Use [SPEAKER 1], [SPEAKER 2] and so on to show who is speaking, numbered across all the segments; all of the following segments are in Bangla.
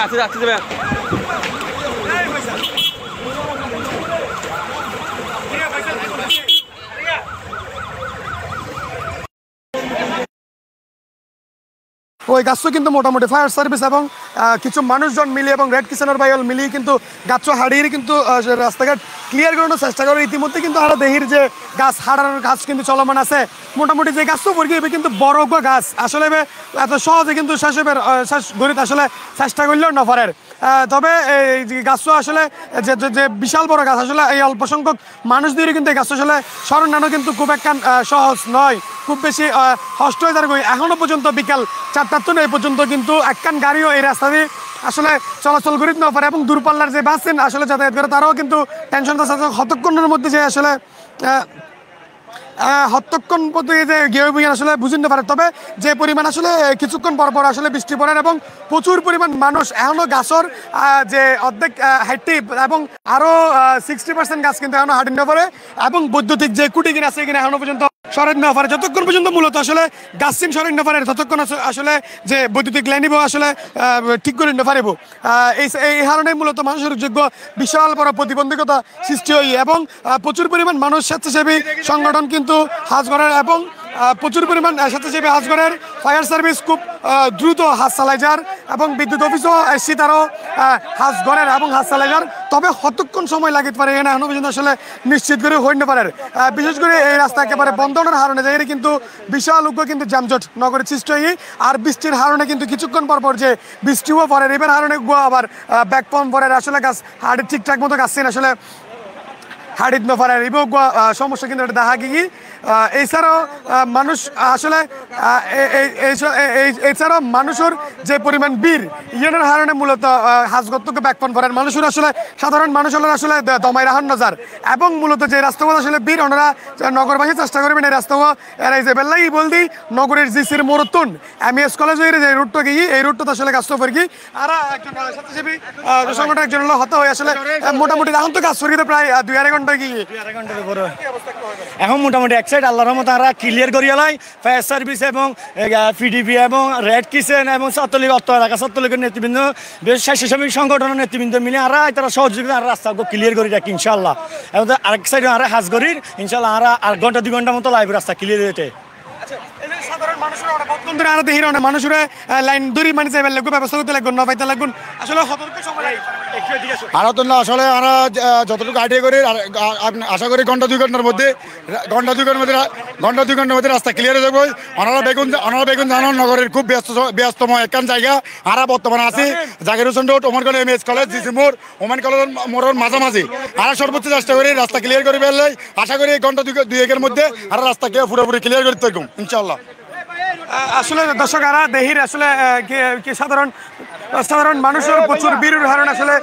[SPEAKER 1] আছে যাচ্ছে যাবে
[SPEAKER 2] ওই গাছও কিন্তু মোটামুটি ফায়ার সার্ভিস এবং কিছু মানুষজন মিলিয়ে এবং রেড কিচেনের বাইল মিলিয়ে কিন্তু গাছ হারিয়ে কিন্তু রাস্তাঘাট ক্লিয়ার করানোর চেষ্টা করে। ইতিমধ্যে কিন্তু আরো দেহির যে গাছ হারানোর কাজ কিন্তু চলমান আছে। মোটামুটি যে গাছও পরিয়ে কিন্তু বড় গাছ আসলে এত সহজে কিন্তু শেষ গড়িতে আসলে চেষ্টা করলেও নফারের। তবে এই গাছও আসলে যে বিশাল বড় গাছ আসলে এই অল্প সংখ্যক মানুষ দিয়ে কিন্তু এই গাছ আসলে সরানো কিন্তু খুব একটা সহজ নয়, খুব বেশি কষ্ট হয়ে যাবে। এখনো পর্যন্ত বিকাল 4টার তো এই পর্যন্ত কিন্তু একখান গাড়িও এই রাস্তা দিয়ে আসলে চলাচল করিতে না পারে এবং দূরপাল্লার যে বাস আসলে যাতায়াত করে তারাও কিন্তু টেনশন কতক্ষণের মধ্যে যে আসলে হত্যক্ষণ পদ্ধতি যে গিয়ে আসলে বুঝতে পারে। তবে যে পরিমাণ আসলে কিছুক্ষণ পর আসলে বৃষ্টি পড়ে এবং প্রচুর পরিমাণ মানুষ এখনো গাছর যে অর্ধেক হাইটি এবং আরো 60% গাছ কিন্তু এখনো হাঁটি না পারে এবং বৈদ্যুতিক যে কুটি কিনা আছে কিনা এখনো পর্যন্ত সরেন না পারে। যতক্ষণ পর্যন্ত মূলত আসলে গাছ সরেন না পারে ততক্ষণ আসলে যে বৈদ্যুতিক লাইন আসলে ঠিক করে নিতে পারব। এই কারণে মূলত মানুষের যোগ্য বিশাল বড় প্রতিবন্ধকতা সৃষ্টি হয় এবং প্রচুর পরিমাণ মানুষ স্বেচ্ছাসেবী সংগঠন কিন্তু হাজগড়ের এবং প্রচুর পরিমাণ স্বেচ্ছাসেবী হাজগড়ের ফায়ার সার্ভিস খুব দ্রুত হাজ চালাই যার এবং বিদ্যুৎ অফিসও এসছি তারও হাজগড়ের এবং হাজ চালাই যার। তবে কতক্ষণ সময় লাগিতে পারে এখানে এখনো পর্যন্ত আসলে নিশ্চিত করে হইতে পারে। বিশেষ করে এই রাস্তা একেবারে বন্ধ হওয়ার কারণে যাই কিন্তু বিশাল উগ্র কিন্তু যানজট নগরের সৃষ্টি হয়। আর বৃষ্টির কারণে কিন্তু কিছুক্ষণ পর যে বৃষ্টিও পড়ে এবার কারণে আবার ব্যাকপম্প পরে আসলে গাছ হাড়ি ঠিকঠাক মতো গাছ আসলে হাড়িত নফারের এই সমস্যা কিন্তু এটা দেখা গিয়ে। এছাড়াও মানুষ আসলে এছাড়াও মানুষের যে পরিমাণ বীর ইয়ের কারণে মূলত হাজগত্তকে ব্যাকপন করেন মানুষের আসলে সাধারণ মানুষ হলেন আসলে দমাই রাহান নজার এবং মূলত যে রাস্তাগুলো আসলে বীর ওনারা নগরবাসী চেষ্টা করবেন এই রাস্তাগুলো এরাই যে বেল্লাই বলদি নগরের জিসির মোরতুন এমএস কলেজ যে রুটটা গিয়ে এই রুটটা আসলে গাছ ফের কি আর একজন স্বেচ্ছাসেবী সংগঠন একজন হলো হত হয়ে আসলে মোটামুটি এখন তো গাছ ফেরিতে প্রায় 2.5 ঘন্টা গিয়ে 2.5 ঘন্টার উপরে এখন মোটামুটি এক সাইড আল্লাহর রহমতে তারা ক্লিয়ার করিয়া লয়। ফায়ার সার্ভিস এবং পিডিপি এবং রেড কিচেন এবং ছাত্রলীগ অর্থ এলাকা ছাত্রলীগের নেতৃবৃন্দ বেশ স্বেচ্ছাসেবী সংগঠনের নেতৃবৃন্দ মিলে আর তারা সহযোগিতা আর রাস্তা ক্লিয়ার করে রাখি ইনশাল্লাহ। এবং আরেক সাইডে আর হাজগড়ির ইনশাল্লাহ আর 8 ঘন্টা 2 ঘন্টার মতো লাইভ রাস্তা ক্লিয়ার হয়েছে। সাধারণ মানুষের বন্ধুরা আরো দেখি না মানুষের লাইন দূরি মানে যাইবার লাগবে ব্যবস্থা করতে লাগবে না পাইতে লাগবে আসলে
[SPEAKER 3] আরো তো না আসলে আমরা যতটুকু আইডিয়া করি আশা করি ঘন্টা 2 ঘন্টার মধ্যে রাস্তা ক্লিয়ার হয়ে যাবে। অনারা বেগুন জানান নগরের খুব ব্যস্ততম একখান জায়গা আরা বর্তমানে আছি Zakir Hossain road Oman MS college GC মোড় ওমান কলেজ মোড়ের মাঝামাঝি আর সর্বোচ্চ চেষ্টা করি রাস্তা ক্লিয়ার করে ফেললে আশা করি ঘন্টা 2-1 মধ্যে আর রাস্তাকে পুরোপুরি ক্লিয়ার করতে থাকুন ইনশাল্লাহ।
[SPEAKER 2] আসলে দর্শকরা দেহির আসলে সাধারণ মানুষের প্রচুর বীর উদাহরণ আসলে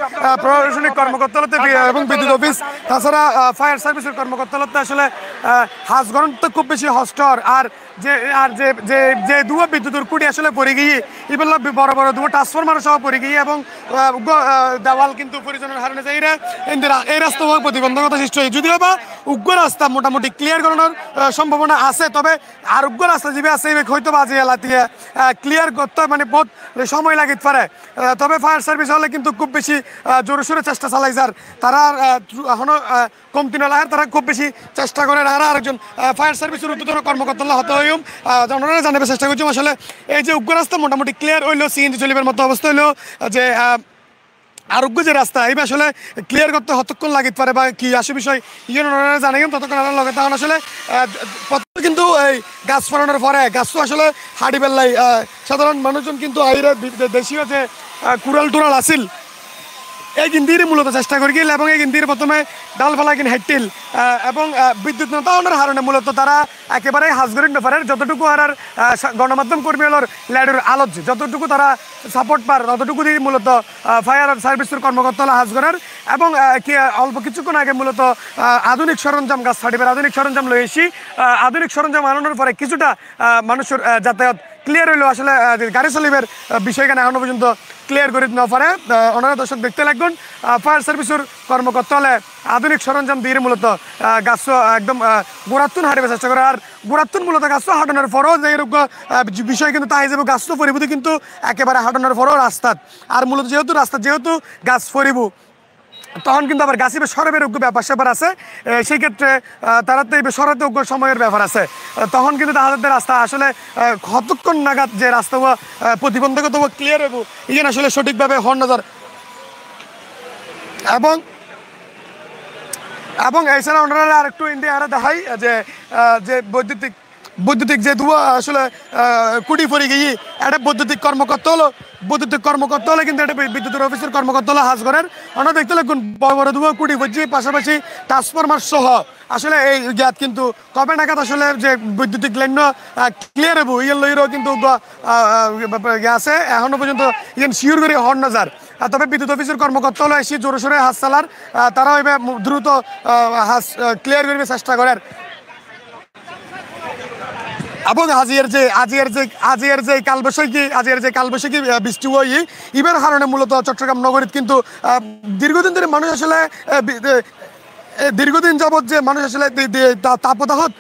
[SPEAKER 2] প্রশাসনিক কর্মকর্তালতে এবং বিদ্যুৎ অফিস তাছাড়া ফায়ার সার্ভিসের কর্মকর্তালতে আসলে হাজগরণ তো খুব বেশি হস্টর আর যে দুয়া বিদ্যুতের কুটি আসলে পড়ে গিয়ে এগুলো বড় বড় দুয়া ট্রান্সফরমার সহ পড়ে গিয়ে এবং দেওয়াল কিন্তু পরিচালনার হারণে যাই এই রাস্তা প্রতিবন্ধকতা সৃষ্টি হয়। যদিও বা উগ্র রাস্তা মোটামুটি ক্লিয়ার করানোর সম্ভাবনা আছে তবে আর উগ্র রাস্তা যে আছে হয়তো বাজে এলাকাতে ক্লিয়ার করতে মানে বহুত সময় লাগিতে পারে। তবে ফায়ার সার্ভিস হলে কিন্তু খুব বেশি জোরে সোরে চেষ্টা চালাই যার তারা এখনো কমতি নলায় তারা খুব বেশি চেষ্টা করে আর আরেকজন ফায়ার সার্ভিসের উদ্বোধন কর্মকর্তা হতে হইম ওনারা জানাবে চেষ্টা করছি আসলে এই যে উগ্র রাস্তা মোটামুটি ক্লিয়ার হইলো সিএনজি চলিবার মতো অবস্থা হইলো যে আরোগ্য যে রাস্তা এই আসলে ক্লিয়ার করতে কতক্ষণ লাগিতে পারে বা কি আসে বিষয় ওনারা জানে ততক্ষণ আমার লগে তখন আসলে কিন্তু এই গাছ ফলানোর পরে গাছ তো আসলে হাঁটি বেল্লাই সাধারণ মানুষজন কিন্তু আইরে দেশীয় যে কুড়াল টুরাল আসিল এই গিন্দির মূলত চেষ্টা করি গেল এবং এই গিন্দির প্রথমে ডালপালা কিন হাইটিল এবং বিদ্যুৎ নতাওয়ানোর কারণে মূলত তারা একেবারে হাজগরিক ব্যাপারের যতটুকু আর গণমাধ্যম কর্মী হলোর লাইটের আলোচ যতটুকু তারা সাপোর্ট পার ততটুকু দিয়ে মূলত ফায়ার সার্ভিসের কর্মকর্তা হলো হাজগরের এবং অল্প কিছুক্ষণ আগে মূলত আধুনিক সরঞ্জাম গাছ ছাড়িবার আধুনিক সরঞ্জাম লয়ে এসি আধুনিক সরঞ্জাম আনানোর পরে কিছুটা মানুষের যাতায়াত ক্লিয়ার হইলো আসলে গাড়ি চালিবার বিষয় কেন এখনো পর্যন্ত ক্লিয়ার করে না পারে ওনারা দর্শক দেখতে লাগবেন ফায়ার সার্ভিসের কর্মকর্তা হলে আধুনিক সরঞ্জাম দিয়ে মূলত গাছ একদম গোড়াতুন হাঁটবে চেষ্টা করে আর গোড়াতুন মূলত গাছ হাঁটানোর পরও যে বিষয় কিন্তু তাই যাবে গাছ পরিবুতি কিন্তু একেবারে হাঁটানোর পরও রাস্তাত আর মূলত যেহেতু গাছ পরিবু তখন কিন্তু আবার গাছিবে সরবের যোগ্য ব্যাপার স্যাপার আছে সেই ক্ষেত্রে তারা তো সরাতে যোগ্য সময়ের ব্যাপার আছে তখন কিন্তু তাদের রাস্তা আসলে কতক্ষণ নাগাদ যে রাস্তা প্রতিবন্ধকতা ক্লিয়ার হইব এখানে আসলে সঠিকভাবে হন নজর এবং এছাড়া ওনারা আর একটু ইন্ডিয়া আরো দেখাই যে বৈদ্যুতিক যে ধোঁয়া আসলে কুড়ি পড়ে গিয়ে একটা বৈদ্যুতিক কর্মকর্তা হলে কিন্তু এটা বিদ্যুতের অফিসের কর্মকর্তা হলো হাজগরের ওনারা দেখতে লাগুন বড় বড় ধোঁয়া কুড়ি পড়ছে পাশাপাশি ট্রান্সফরমার সহ আসলে এই জ্ঞাত কিন্তু কবে নাগাদ আসলে যে বৈদ্যুতিক লাইন ক্লিয়ার হবো ইয়ের লইরও কিন্তু আছে এখনো পর্যন্ত ইয়েন শিওর করে হন নজার তবে বিদ্যুৎ অফিসের কর্মকর্তা হলো এসে জোরে সোরে হাত চালার তারা ওইভাবে দ্রুত ক্লিয়ার করবে চেষ্টা করার এবং আজিয়ের যে কালবৈশাখী বৃষ্টি হই ইবের কারণে মূলত চট্টগ্রাম নগরীত কিন্তু দীর্ঘদিন ধরে মানুষ আসলে দীর্ঘদিন যাবৎ যে মানুষ আসলে তাপদাহত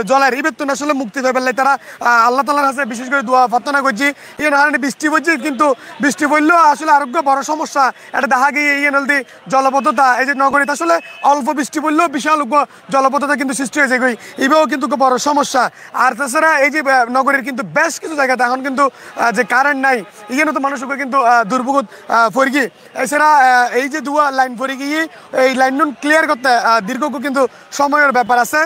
[SPEAKER 2] জলের ইবেতন আসলে মুক্তি পেয়ে পেলে তারা আল্লাহ তাআলার কাছে বিশেষ করে দোয়া প্রার্থনা করছি এই কারণে বৃষ্টি হচ্ছে কিন্তু বৃষ্টি পড়লেও আসলে আরোগ্য বড় সমস্যা এটা দেখা গিয়ে এই নদী জলবদ্ধতা এই যে নগরীতে আসলে অল্প বৃষ্টি পড়লেও বিশাল জলবদ্ধতা কিন্তু সৃষ্টি হয়েছে এটাও কিন্তু বড় সমস্যা আর তাছাড়া এই যে নগরীর কিন্তু বেশ কিছু জায়গাতে এখন কিন্তু যে কারেন্ট নাই এখানে তো মানুষকে কিন্তু দুর্ভোগ পড়ে গিয়ে এছাড়া এই যে দুয়া লাইন পড়ে গিয়ে এই লাইন ক্লিয়ার করতে দীর্ঘ কিন্তু সময়ের ব্যাপার আছে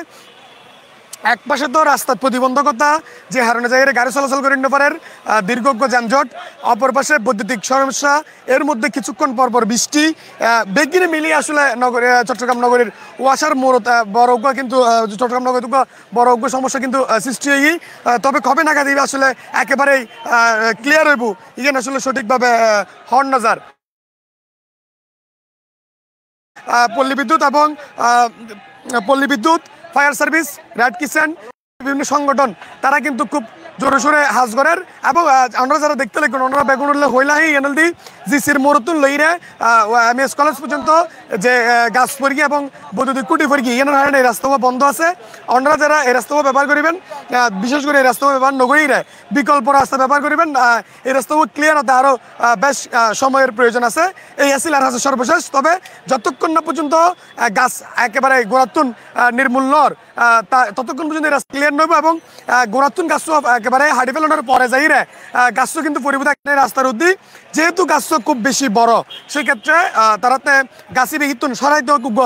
[SPEAKER 2] এক পাশে তো রাস্তার প্রতিবন্ধকতা যে হারণে জায়গায় গাড়ি চলাচল করে নিতে পারে দীর্ঘ যানজট অপর পাশে বৈদ্যুতিক সমস্যা এর মধ্যে কিছুক্ষণ পরপর বৃষ্টি বেগিনে মিলিয়ে আসলে চট্টগ্রাম নগরীর ওয়াসার মোড় বড় কিন্তু চট্টগ্রাম নগরীর বড় সমস্যা কিন্তু সৃষ্টি হয়ে তবে কবে নাগাদ দিবে আসলে একেবারেই ক্লিয়ার হইব এখানে আসলে সঠিকভাবে হন নজার পল্লী বিদ্যুৎ ফায়ার সার্ভিস রেড কিচেন বিভিন্ন সংগঠন তারা কিন্তু খুব জোরে সোরে হাজ করেন এবং আমরা যারা দেখতে লাগবেন ওনারা বেগুন উঠলে হইলাহি এনএলডি জিসির মরতুন লইরে এমএস কলেজ পর্যন্ত যে গাছ পরিগি এবং বৈদ্যুতিক কুটি পরিগি এনার কারণে এই রাস্তা বন্ধ আছে ওনারা যারা এই রাস্তা ব্যবহার করবেন বিশেষ করে এই রাস্তা ব্যবহার নগরীরে বিকল্প রাস্তা ব্যবহার করবেন এই রাস্তা ক্লিয়ার হতে আরও বেশ সময়ের প্রয়োজন আছে এই আসিল আর আছে সর্বশেষ তবে যতক্ষণ না পর্যন্ত গাছ একেবারে গোড়াতুন নির্মূল নর ততক্ষণ পর্যন্ত এই রাস্তা ক্লিয়ার নইব এবং গোড়াতুন গাছ একেবারে হাঁটি ফেলানোর পরে যাইরে গাছ কিন্তু পরিবর্তন রাস্তার উদ্দি যেহেতু গাছ খুব বেশি বড় সেক্ষেত্রে তারাতে গাছি বিহিতুন সরাইতেও খুব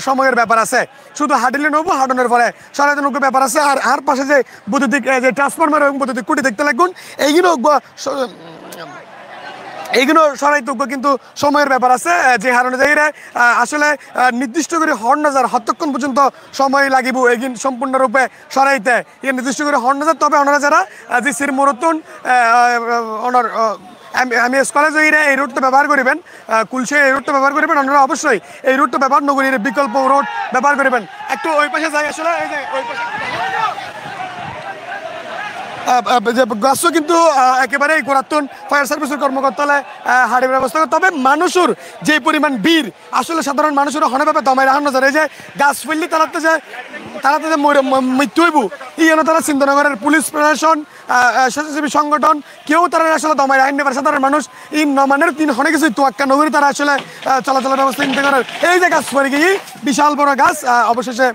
[SPEAKER 2] সময়ের ব্যাপার আছে শুধু হাঁটিলে নবো হাঁটানোর পরে সরাইতে নৌকো ব্যাপার আছে আর পাশে যে বৈদ্যুতিক যে ট্রান্সফরমার এবং বৈদ্যুতিক কুটি দেখতে লাগুন এইগুলো সরাইতজ্ঞ কিন্তু সময়ের ব্যাপার আছে যে হারণে যাইরে আসলে নির্দিষ্ট করে হর্ন নজার হতক্ষণ পর্যন্ত সময় লাগিব এগিন সম্পূর্ণরূপে সরাইতে নির্দিষ্ট করে হর্ন নজার তবে ওনারা যারা যে সির মরতুন ওনার এমএস কলেজ এই রুটটা ব্যবহার করবেন কুলসে এই রুটটা ব্যবহার করবেন ওনারা অবশ্যই এই রুটটা ব্যবহার নগরীর বিকল্প রোড ব্যবহার করবেন একটু ওই পাশে যাই আসলে এই যে ওই পাশে গাছও কিন্তু একেবারেই গোড়াতুন ফায়ার সার্ভিসের কর্মকর্তালে হাড়ির ব্যবস্থা করে তবে মানুষের যে পরিমাণ ভিড় আসলে সাধারণ মানুষের হনেভাবে দমাই রাখানো যায় যে গাছ ফেললে তারাতে যে মৃত্যু হইব ইয়েন তারা সিন্ধনগরের পুলিশ প্রশাসন স্বেচ্ছাসেবী সংগঠন কেউ তারা আসলে দমাই রাখেন নেবার সাধারণ মানুষ এই নমানের তিন অনেক কিছু তোয়াক্কা নগরী তারা আসলে চলাচলের ব্যবস্থা নিতে করার এই যে গাছ পরে গিয়ে বিশাল বড় গাছ অবশেষে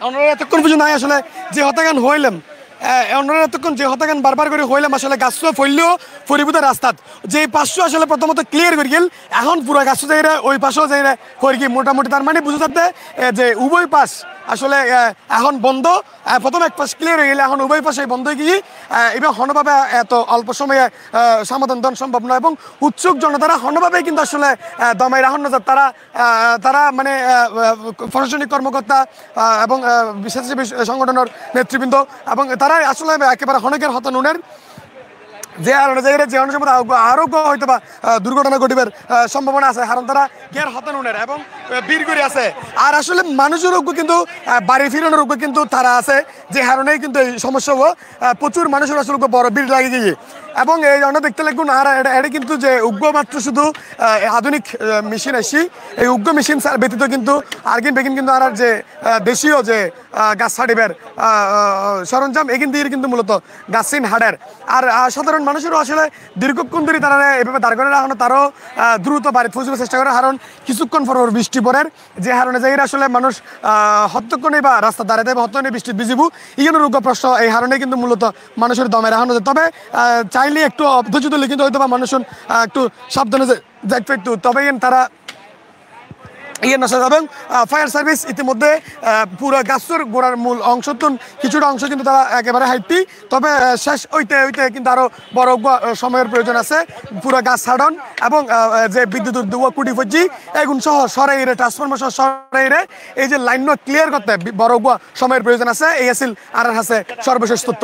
[SPEAKER 2] আমরা এতক্ষণ পর্যন্ত নাই আসলে যে হত্যাকাণ্ড হইলাম ওনারা এতক্ষণ যে হত্যাকাণ্ড বারবার করে হইলাম আসলে গাছ ফেললেও পরিবর্তন রাস্তাত যে পাঁচশো আসলে প্রথমত ক্লিয়ার করে গেল এখন পুরো গাছ যাইরা ওই পাশেও যাইরা করে গিয়ে মোটামুটি তার মানে বুঝে থাকতে যে উভয় পাশ আসলে এখন বন্ধ প্রথম এক পাশ ক্লিয়ার হয়ে গেলে এখন উভয় পাশে বন্ধ হয়ে গিয়ে এবং হনভাবে এত অল্প সময়ে সমাধান দেওয়া সম্ভব নয় এবং উৎসুক জনতারা হনভাবেই কিন্তু আসলে দমাই রাখুন না তারা মানে প্রশাসনিক কর্মকর্তা এবং স্বেচ্ছাসেবী সংগঠনের নেতৃবৃন্দ এবং তারা আসলে একেবারে হনকের হতানুনের যে জায়গায় যে অনেক সময় আরোগ্য হয়তো বা দুর্ঘটনা ঘটিবার সম্ভাবনা আছে কারণ তারা গের হতানুনের এবং বীর করে আছে। আর আসলে মানুষের রোগ কিন্তু বাড়ি ফিরানোর রোগ কিন্তু তারা আছে, যে কারণেই কিন্তু এই সমস্যা প্রচুর মানুষের আসলে বড় বীর লাগে গিয়ে। এবং এই জন্য দেখতে লাগুন আর এটা কিন্তু যে উগ্র মাত্র শুধু আধুনিক মেশিন আসি, এই উগ্র মেশিন ব্যতীত কিন্তু আর্গিন বেগিন কিন্তু আর যে দেশীয় যে গাছ হাড়িবের সরঞ্জাম এগিন দিয়ে কিন্তু মূলত গাছিন হাড়ের। আর সাধারণ মানুষেরও আসলে দীর্ঘক্ষণ ধরে তারা এভাবে দাঁড় করে রাখানো, তারও দ্রুত বাড়ি পৌঁছানোর চেষ্টা করে, কারণ কিছুক্ষণ পর বৃষ্টি পড়ের যে কারণে যে আসলে মানুষ হত্যক্ষণে বা রাস্তা দাঁড়াতে বা হত্যক্ষণে বৃষ্টি ভিজিবু ইগেন রোগ প্রশ্ন এই কারণে কিন্তু মূলত মানুষের দমে রাখানো যায়। তবে চাইলে একটু ধৈর্য ধরলে কিন্তু হয়তো বা মানুষ একটু সাবধানে যাইতে একটু, তবে তারা এবং ফায়ার সার্ভিস ইতিমধ্যে পুরো গাছের গোড়ার মূল অংশ কিছুটা অংশ কিন্তু তারা একেবারে হাইটি, তবে শেষ হইতে কিন্তু আরো বড় সময়ের প্রয়োজন আছে পুরো গাছ ছাড়ন এবং যে বিদ্যুৎ কুটি ফজি এগুন সহ সরাইরে ট্রান্সফরমার সহ সরাইরে এই যে লাইন ক্লিয়ার করতে বড় সময়ের প্রয়োজন আছে। এই আসিল আর আছে সর্বশেষ তথ্য।